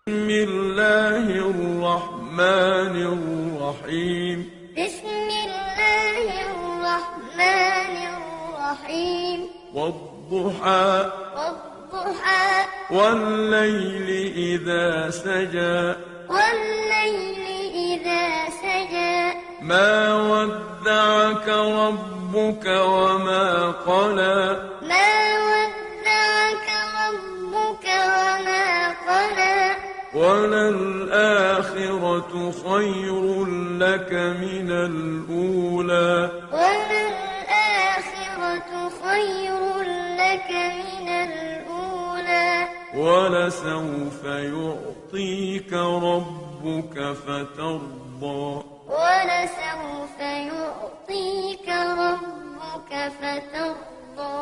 بسم الله الرحمن الرحيم. بسم الله الرحمن الرحيم. والضحى والضحى والليل إذا سجى والليل إذا سجى ما ودعك ربك وما قلى ما ودعك ربك وما قلى وللآخرة خير لك من الأولى وللآخرة خير لك من الأولى ولسوف يعطيك ربك فترضى ولسوف يعطيك ربك فترضى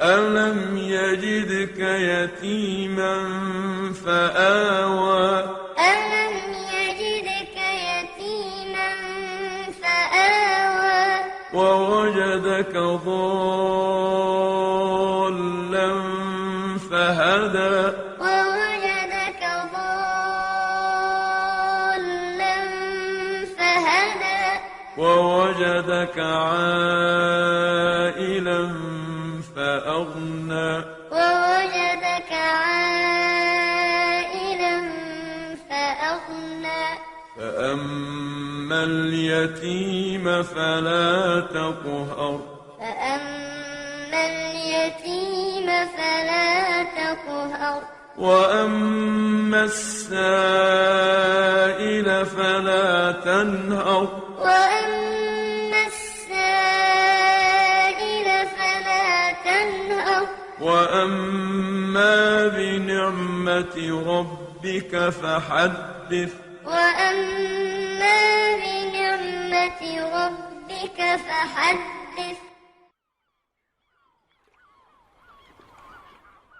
ألم يجدك يتيما فآوى ألم يجدك يتيما فآوى ووجدك ضالا فهدى ووجدك ضالا فهدى ووجدك عائلا فأغنى ووجدك عائلا فأغنى فأما اليتيم فلا تقهر فأما اليتيم فلا تقهر وأما السائل فلا تنهر وأما السائل فلا تنهر وأما بنعمة ربك فحدث وأما بنعمة ربك فحدث